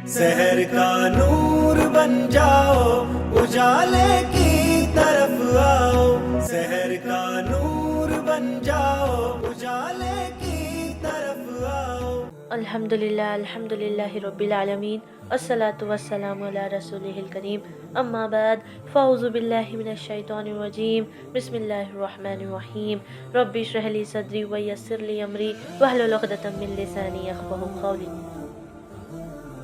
शहर का नूर बन जाओ, उजाले की तरफ आओ। शहर का नूर बन जाओ, उजाले की तरफ आओ। अल्हम्दुलिल्लाहि रब्बिल आलमीन, अस्सलातु वस्सलामु अला रसूलिहिल करीम, अम्मा बाद, फ़अऊज़ु बिल्लाहि मिनश शैतानिर रजीम, बिस्मिल्लाहिर रहमानिर रहीम, रब्बि इश्रह ली सदरी व यस्सिर ली अमरी वहलुल उक़दतम मिन लिसानी यफ़क़हू क़ौली।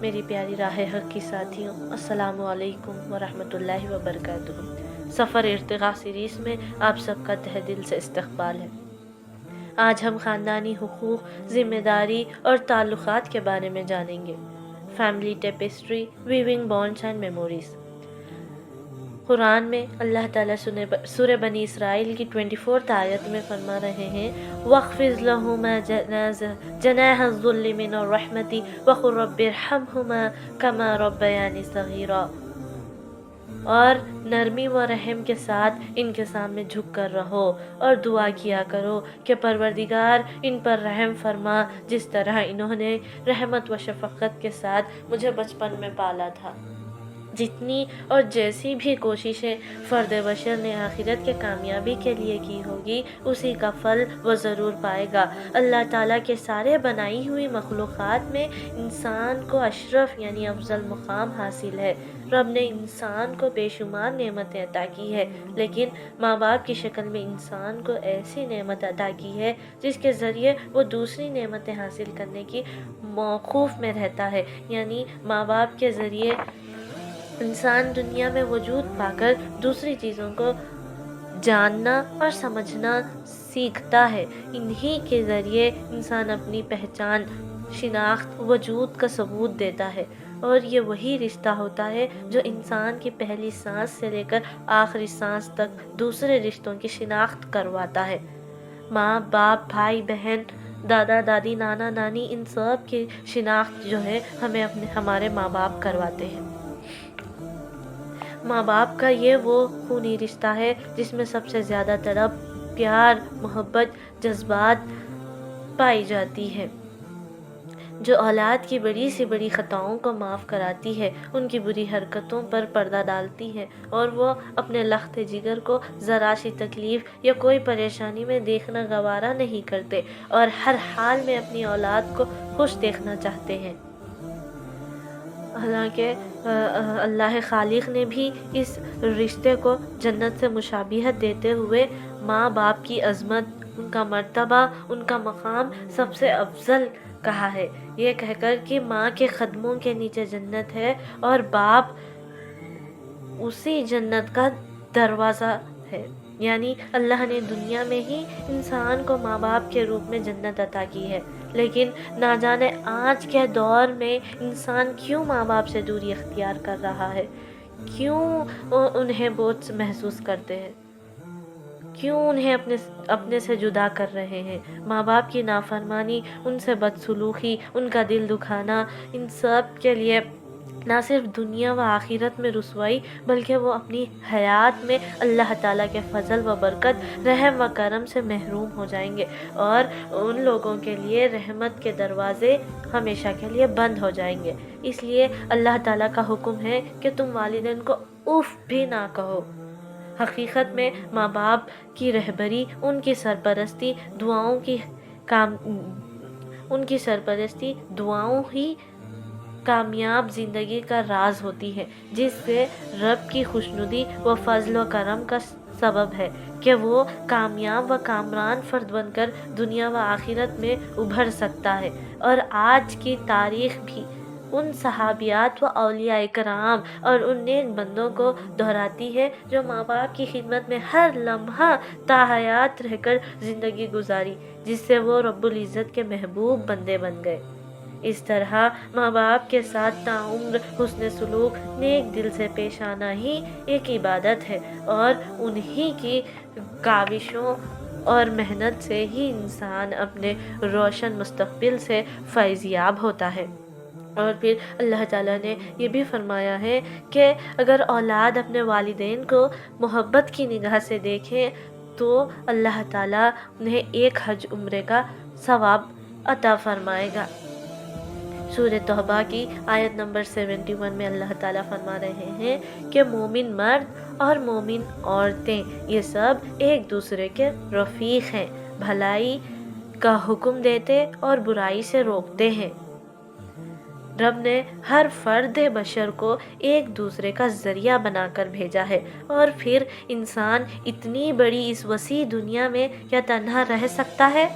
मेरी प्यारी राह हक़ की साथियों, अस्सलामु अलैकुम व रहमतुल्लाहि व बरकातुहू। सफ़र इर्तिक़ा सीरीज़ में आप सबका तहे दिल से इस्तक़बाल है। आज हम ख़ानदानी हुकूक़, ज़िम्मेदारी और ताल्लुक़ात के बारे में जानेंगे। Family tapestry, weaving bonds and memories. Quran में अल्लाह ताला सूरह बनी इसराइल की 24 आयत में फरमा रहे हैं, वक़्फ़िज़ लहुमा जनाह ज़ुल्लि मिनर रहमति वक़ुल रब्बिरहमहुमा कमा रब्बयानी सग़ीरा। और नरमी व रहम के साथ इनके सामने झुक कर रहो और दुआ किया करो कि परवरदिगार इन पर रहम फरमा, जिस तरह इन्होंने रहमत व शफ़क़त के साथ मुझे बचपन में पाला था। जितनी और जैसी भी कोशिशें फ़र्द बशर ने आखिरत के कामयाबी के लिए की होगी, उसी का फल वो ज़रूर पाएगा। अल्लाह ताला के सारे बनाई हुई मखलूक़ात में इंसान को अशरफ यानी अफजल मुकाम हासिल है। रब ने इंसान को बेशुमार नेमतें अता की है, लेकिन माँ बाप की शक्ल में इंसान को ऐसी नेमत अता की है जिसके ज़रिए वो दूसरी नेमतें हासिल करने की मौक़ूफ़ में रहता है। यानी माँ बाप के ज़रिए इंसान दुनिया में वजूद पाकर दूसरी चीज़ों को जानना और समझना सीखता है। इन्हीं के ज़रिए इंसान अपनी पहचान, शिनाख्त, वजूद का सबूत देता है। और ये वही रिश्ता होता है जो इंसान की पहली सांस से लेकर आखिरी सांस तक दूसरे रिश्तों की शिनाख्त करवाता है। माँ बाप, भाई बहन, दादा दादी, नाना नानी, इन सब की शिनाख्त जो है हमें हमारे माँ बाप करवाते हैं। माँ बाप का ये वो खूनी रिश्ता है जिसमें सबसे ज़्यादा तड़प, प्यार, मोहब्बत, जज्बात पाई जाती है, जो औलाद की बड़ी से बड़ी ख़ताओं को माफ़ कराती है, उनकी बुरी हरकतों पर पर्दा डालती है और वो अपने लख्त जिगर को ज़रा सी तकलीफ़ या कोई परेशानी में देखना गवारा नहीं करते और हर हाल में अपनी औलाद को खुश देखना चाहते हैं। हालांकि अल्लाह खालिक ने भी इस रिश्ते को जन्नत से मुशाबिहत देते हुए माँ बाप की अज़मत, उनका मर्तबा, उनका मकाम सबसे अफजल कहा है, ये कहकर कि माँ के क़दमों के नीचे जन्नत है और बाप उसी जन्नत का दरवाज़ा है। यानी अल्लाह ने दुनिया में ही इंसान को माँ बाप के रूप में जन्नत अता की है, लेकिन ना जाने आज के दौर में इंसान क्यों माँ बाप से दूरी इख्तियार कर रहा है, क्यों उन्हें बोझ महसूस करते हैं, क्यों उन्हें अपने से जुदा कर रहे हैं। माँ बाप की नाफरमानी, उनसे बदसलूकी, उनका दिल दुखाना, इन सब के लिए ना सिर्फ दुनिया व आखिरत में रुसवाई, बल्कि वो अपनी हयात में अल्लाह ताला के फ़ज़ल व बरकत, रहम व करम से महरूम हो जाएंगे और उन लोगों के लिए रहमत के दरवाज़े हमेशा के लिए बंद हो जाएंगे। इसलिए अल्लाह ताला का हुक्म है कि तुम वालिदैन को उफ़ भी ना कहो। हकीकत में माँ बाप की रहबरी, उनकी सरपरस्ती, दुआओं ही कामयाब ज़िंदगी का राज होती है, जिससे रब की खुशनुदी व फज़ल व करम का सबब है कि वो कामयाब व कामरान फ़र्द बनकर दुनिया व आखिरत में उभर सकता है। और आज की तारीख़ भी उन सहाबियात व औलिया कराम और उन नेक बंदों को दोहराती है जो माँ बाप की खिदमत में हर लम्हा ताहयात रहकर ज़िंदगी गुजारी, जिससे वो रब्बुल इज़्ज़त के महबूब बंदे बन गए। इस तरह माँ बाप के साथ ताउम्र हुस्न सलूक, नेक दिल से पेश आना ही एक इबादत है और उन्हीं की काविशों और मेहनत से ही इंसान अपने रोशन मुस्तक़बिल से फैज़याब होता है। और फिर अल्लाह ताला ने ये भी फरमाया है कि अगर औलाद अपने वालिदैन को मोहब्बत की निगाह से देखे तो अल्लाह ताला उन्हें एक हज उम्रे का सवाब अता फरमाएगा। سورہ توبہ کی آیت نمبر 71 میں اللہ تعالیٰ فرما رہے ہیں کہ مومن مرد اور مومن عورتیں یہ سب ایک دوسرے کے رفیق ہیں، بھلائی کا حکم دیتے اور برائی سے روکتے ہیں۔ رب نے ہر فرد بشر کو ایک دوسرے کا ذریعہ بنا کر بھیجا ہے، اور پھر انسان اتنی بڑی اس وسیع دنیا میں کیا تنہا رہ سکتا ہے؟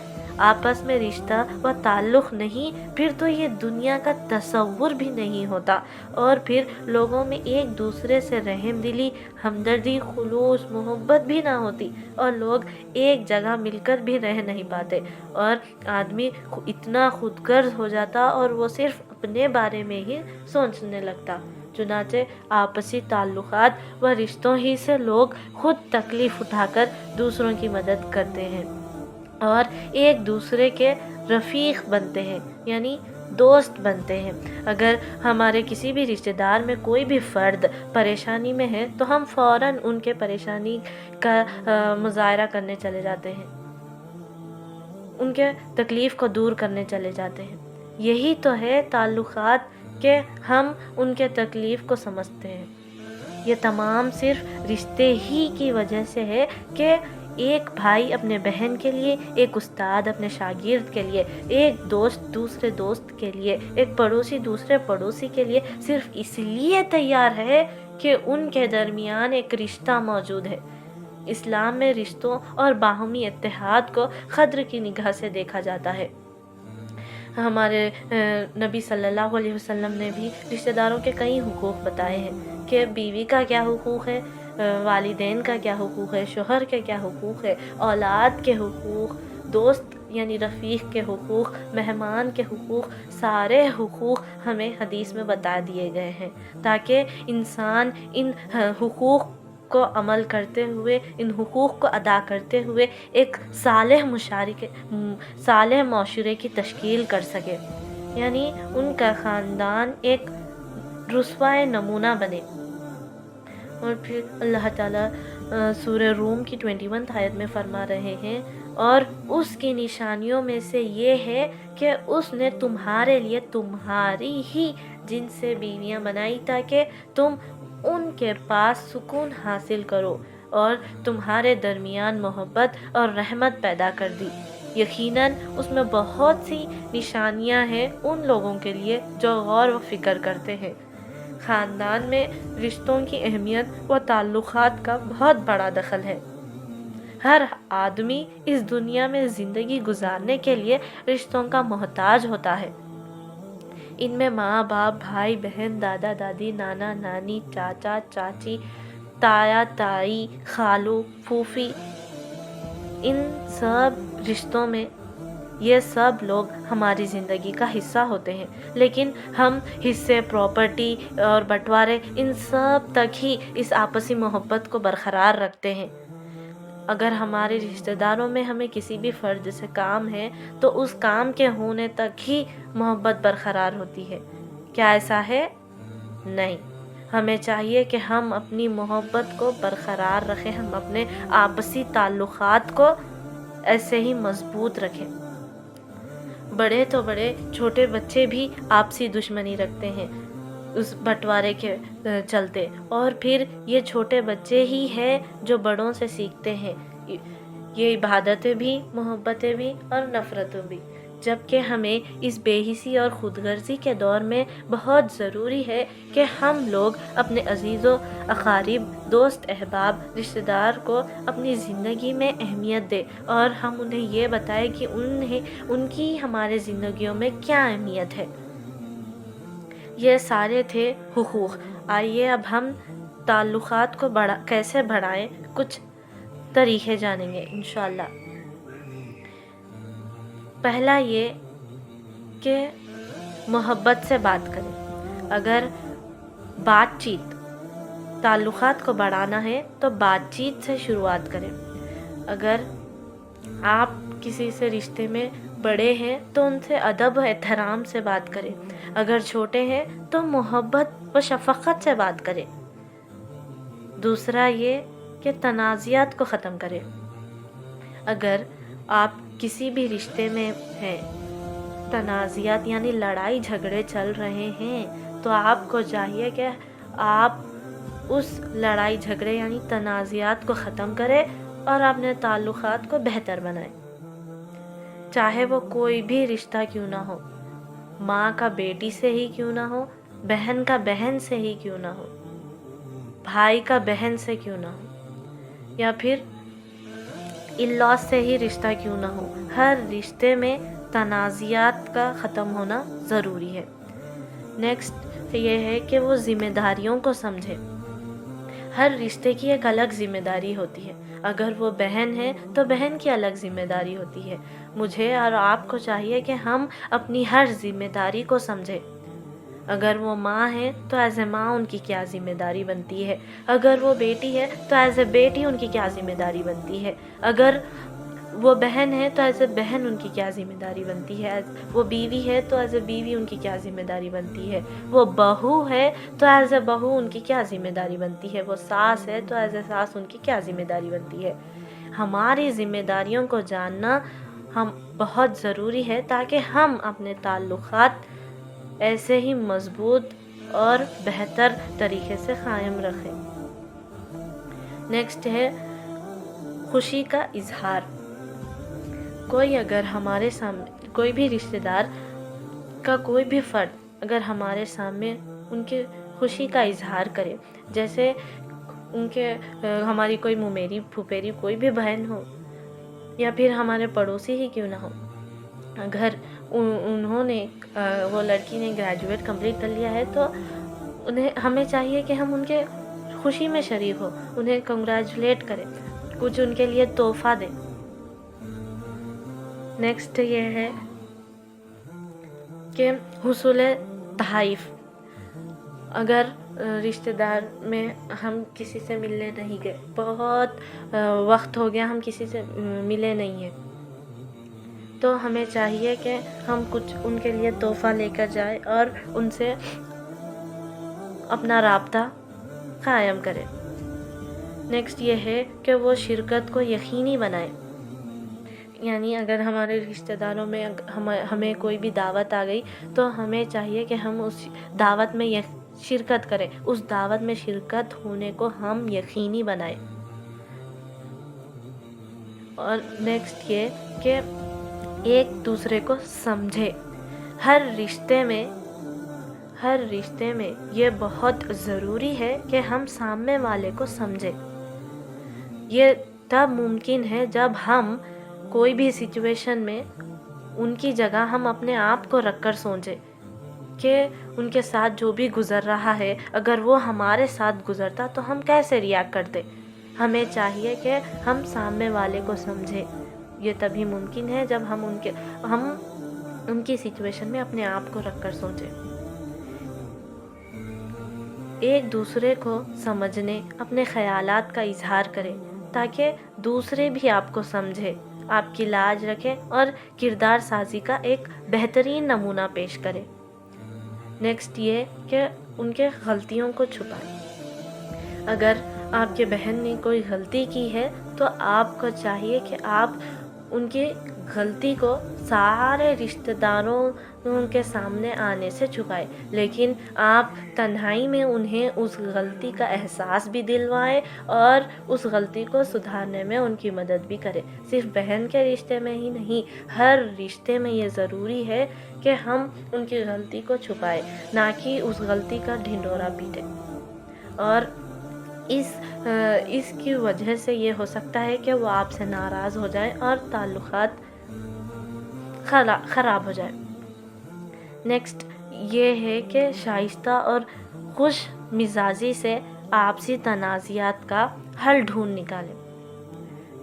آپس میں رشتہ و تعلق نہیں، پھر تو یہ دنیا کا تصور بھی نہیں ہوتا، اور پھر لوگوں میں ایک دوسرے سے رحم دلی، ہمدردی، خلوص، محبت بھی نہ ہوتی، اور لوگ ایک جگہ مل کر بھی رہ نہیں پاتے، اور آدمی اتنا خود غرض ہو جاتا اور وہ صرف اپنے بارے میں ہی سوچنے لگتا۔ چنانچہ آپسی تعلقات و رشتوں ہی سے لوگ خود تکلیف اٹھا کر دوسروں کی مدد کرتے ہیں اور ایک دوسرے کے رفیق بنتے ہیں، یعنی دوست بنتے ہیں۔ اگر ہمارے کسی بھی رشتہ دار میں کوئی بھی فرد پریشانی میں ہے تو ہم فوراً ان کے پریشانی کا مظاہرہ کرنے چلے جاتے ہیں، ان کے تکلیف کو دور کرنے چلے جاتے ہیں۔ یہی تو ہے تعلقات کہ ہم ان کے تکلیف کو سمجھتے ہیں۔ یہ تمام صرف رشتے ہی کی وجہ سے ہے کہ ایک بھائی اپنے بہن کے لیے، ایک استاد اپنے شاگرد کے لیے، ایک دوست دوسرے دوست کے لیے، ایک پڑوسی دوسرے پڑوسی کے لیے صرف اس لیے تیار ہے کہ ان کے درمیان ایک رشتہ موجود ہے۔ اسلام میں رشتوں اور باہمی اتحاد کو قدر کی نگاہ سے دیکھا جاتا ہے۔ ہمارے نبی صلی اللہ علیہ وسلم نے بھی رشتہ داروں کے کئی حقوق بتائے ہیں کہ بیوی کا کیا حقوق ہے، والدین کا کیا حقوق ہے، شوہر کے کیا حقوق ہے، اولاد کے حقوق، دوست یعنی رفیق کے حقوق، مہمان کے حقوق، سارے حقوق ہمیں حدیث میں بتا دیے گئے ہیں تاکہ انسان ان حقوق کو عمل کرتے ہوئے، ان حقوق کو ادا کرتے ہوئے ایک صالح معاشرے کی تشکیل کر سکے، یعنی ان کا خاندان ایک رسوائے نمونہ بنے۔ اور پھر اللہ تعالیٰ سورہ روم کی 21 آیت میں فرما رہے ہیں، اور اس کی نشانیوں میں سے یہ ہے کہ اس نے تمہارے لیے تمہاری ہی جن سے بیویاں بنائی تاکہ تم ان کے پاس سکون حاصل کرو، اور تمہارے درمیان محبت اور رحمت پیدا کر دی۔ یقیناً اس میں بہت سی نشانیاں ہیں ان لوگوں کے لیے جو غور و فکر کرتے ہیں۔ خاندان میں رشتوں کی اہمیت و تعلقات کا بہت بڑا دخل ہے۔ ہر آدمی اس دنیا میں زندگی گزارنے کے لیے رشتوں کا محتاج ہوتا ہے۔ ان میں ماں باپ، بھائی بہن، دادا دادی، نانا نانی، چاچا چاچی، تایا تائی، خالو پھوپھی، ان سب رشتوں میں یہ سب لوگ ہماری زندگی کا حصہ ہوتے ہیں، لیکن ہم حصے، پراپرٹی اور بٹوارے ان سب تک ہی اس آپسی محبت کو برقرار رکھتے ہیں۔ اگر ہمارے رشتہ داروں میں ہمیں کسی بھی فرد سے کام ہے تو اس کام کے ہونے تک ہی محبت برقرار ہوتی ہے۔ کیا ایسا ہے؟ نہیں۔ ہمیں چاہیے کہ ہم اپنی محبت کو برقرار رکھیں، ہم اپنے آپسی تعلقات کو ایسے ہی مضبوط رکھیں۔ بڑے تو بڑے، چھوٹے بچے بھی آپسی دشمنی رکھتے ہیں اس بٹوارے کے چلتے، اور پھر یہ چھوٹے بچے ہی ہیں جو بڑوں سے سیکھتے ہیں یہ عبادتیں بھی، محبتیں بھی اور نفرتیں بھی، جبکہ ہمیں اس بے حسی اور خود غرضی کے دور میں بہت ضروری ہے کہ ہم لوگ اپنے عزیز و اقارب، دوست احباب، رشتہ دار کو اپنی زندگی میں اہمیت دیں، اور ہم انہیں یہ بتائیں کہ ان کی ہمارے زندگیوں میں کیا اہمیت ہے۔ یہ سارے تھے حقوق۔ آئیے اب ہم تعلقات کو کیسے بڑھائیں، کچھ طریقے جانیں گے انشاءاللہ۔ پہلا یہ کہ محبت سے بات کریں۔ اگر بات چیت، تعلقات کو بڑھانا ہے تو بات چیت سے شروعات کریں۔ اگر آپ کسی سے رشتے میں بڑے ہیں تو ان سے ادب و احترام سے بات کریں، اگر چھوٹے ہیں تو محبت و شفقت سے بات کریں۔ دوسرا یہ کہ تنازعات کو ختم کریں۔ اگر آپ کسی بھی رشتے میں ہیں तनाज़ियात यानी लड़ाई झगड़े चल रहे हैं तो आपको चाहिए कि आप उस लड़ाई झगड़े यानी तनाज़ियात को ख़त्म करें और अपने ताल्लुक़ात को बेहतर बनाएं। चाहे वो कोई भी रिश्ता क्यों ना हो, माँ का बेटी से ही क्यों ना हो, बहन का बहन से ही क्यों ना हो, भाई का बहन से क्यों ना हो, या फिर इन-लॉज से ही रिश्ता क्यों ना हो, हर रिश्ते में तनाज़ियात का ख़त्म होना ज़रूरी है। नेक्स्ट ये है कि वो ज़िम्मेदारियों को समझे। हर रिश्ते की एक अलग ज़िम्मेदारी होती है। अगर वो बहन है तो बहन की अलग ज़िम्मेदारी होती है। मुझे और आपको चाहिए कि हम अपनी हर ज़िम्मेदारी को समझें। अगर वो माँ है तो एज़ ए माँ उनकी क्या ज़िम्मेदारी बनती है, अगर वो बेटी है तो एज़ ए बेटी उनकी क्या ज़िम्मेदारी बनती है, अगर वो बहन है तो एज़ ए बहन उनकी क्या ज़िम्मेदारी बनती है, वो बीवी है तो एज़ ए बीवी उनकी क्या ज़िम्मेदारी बनती है, वो बहू है तो एज़ ए बहू उनकी क्या ज़िम्मेदारी बनती है, वो सास है तो एज़ ए सास उनकी क्या ज़िम्मेदारी बनती है। हमारी ज़िम्मेदारियों को जानना हम बहुत ज़रूरी है ताकि हम अपने ताल्लुक़ात ऐसे ही मज़बूत और बेहतर तरीके से क़ायम रखें। नेक्स्ट है खुशी का इज़हार। कोई अगर हमारे सामने, कोई भी रिश्तेदार का कोई भी फ़र्द अगर हमारे सामने उनके खुशी का इज़हार करे, जैसे उनके हमारी कोई मुमेरी फुफेरी कोई भी बहन हो या फिर हमारे पड़ोसी ही क्यों ना हो, अगर उन्होंने वो लड़की ने ग्रेजुएट कंप्लीट कर लिया है तो हमें चाहिए कि हम उनके खुशी में शरीक हो, उन्हें कंग्रेचुलेट करें, कुछ उनके लिए तोहफ़ा दें। नेक्स्ट ये है कि हुसूल तहाइफ़। अगर रिश्तेदार में हम किसी से मिलने नहीं गए, बहुत वक्त हो गया हम किसी से मिले नहीं हैं, तो हमें चाहिए कि हम कुछ उनके लिए तोहफ़ा लेकर जाएं और उनसे अपना राब्ता क़ायम करें। नेक्स्ट ये है कि वो शिरकत को यकीनी बनाएं। यानी अगर हमारे रिश्तेदारों में हमें कोई भी दावत आ गई तो हमें चाहिए कि हम उस दावत में शिरकत करें, उस दावत में शिरकत होने को हम यकीनी बनाएं। और नेक्स्ट ये कि एक दूसरे को समझे। हर रिश्ते में ये बहुत ज़रूरी है कि हम सामने वाले को समझें। ये तब मुमकिन है जब हम कोई भी सिचुएशन में उनकी जगह हम अपने आप को रखकर सोचें कि उनके साथ जो भी गुज़र रहा है, अगर वो हमारे साथ गुज़रता तो हम कैसे रिएक्ट करते। हमें चाहिए कि हम सामने वाले को समझें। ये तभी मुमकिन है जब हम उनकी सिचुएशन में अपने आप को रखकर सोचें। एक दूसरे को समझने, अपने ख़यालात का इजहार करें ताकि दूसरे भी आपको समझे, आपकी लाज रखें और किरदार साजी का एक बेहतरीन नमूना पेश करें। नेक्स्ट ये कि उनके गलतियों को छुपाएं। अगर आपके बहन ने कोई गलती की है तो आपको चाहिए कि आप उनकी गलती को सारे रिश्तेदारों के सामने आने से छुपाएं, लेकिन आप तन्हाई में उन्हें उस गलती का एहसास भी दिलवाएं और उस गलती को सुधारने में उनकी मदद भी करें। सिर्फ बहन के रिश्ते में ही नहीं, हर रिश्ते में ये ज़रूरी है कि हम उनकी गलती को छुपाएं, ना कि उस गलती का ढिंढोरा पीटें। और इसकी वजह से ये हो सकता है कि वो आपसे नाराज़ हो जाए और ताल्लुक़ात ख़राब हो जाए। नेक्स्ट ये है कि शाइस्ता और खुश मिजाजी से आपसी तनाज़ियात का हल ढूंढ निकालें।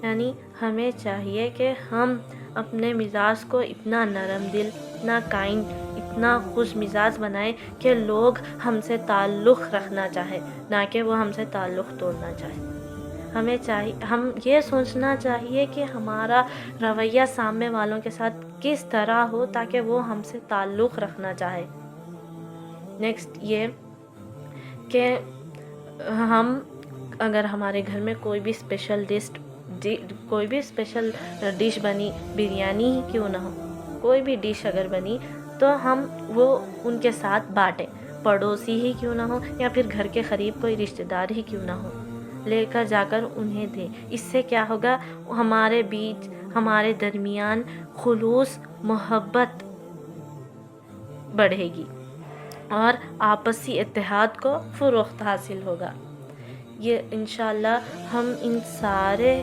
यानी हमें चाहिए कि हम अपने मिजाज को इतना नरम दिल, इतना काइंड, इतना खुश मिजाज बनाएं कि लोग हमसे ताल्लुक़ रखना चाहे, ना कि वो हमसे ताल्लुक़ तोड़ना चाहे। हम ये सोचना चाहिए कि हमारा रवैया सामने वालों के साथ किस तरह हो ताकि वो हमसे ताल्लुक़ रखना चाहे। नेक्स्ट ये कि हम अगर हमारे घर में कोई भी स्पेशल डिश बनी, बिरयानी ही क्यों ना हो, کوئی بھی ڈش اگر بنی تو ہم وہ ان کے ساتھ بانٹیں، پڑوسی ہی کیوں نہ ہو یا پھر گھر کے قریب کوئی رشتہ دار ہی کیوں نہ ہو، لے کر جا کر انہیں دیں۔ اس سے کیا ہوگا، ہمارے بیچ، ہمارے درمیان خلوص، محبت بڑھے گی اور آپسی اتحاد کو فروغ حاصل ہوگا۔ یہ انشاءاللہ ہم ان سارے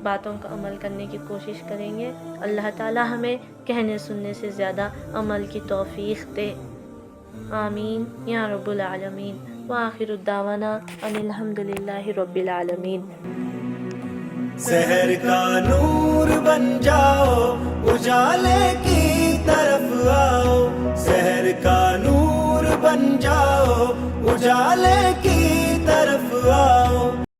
باتوں کا عمل کرنے کی کوشش کریں گے۔ اللہ تعالی ہمیں کہنے سننے سے زیادہ عمل کی توفیق دے، آمین یا رب العالمین۔ وآخر الدعوانا ان الحمدللہ رب العالمین۔ سحر کا نور بن جاؤ، اجالے کی طرف آؤ، سحر کا نور بن جاؤ، اجالے کی طرف آؤ۔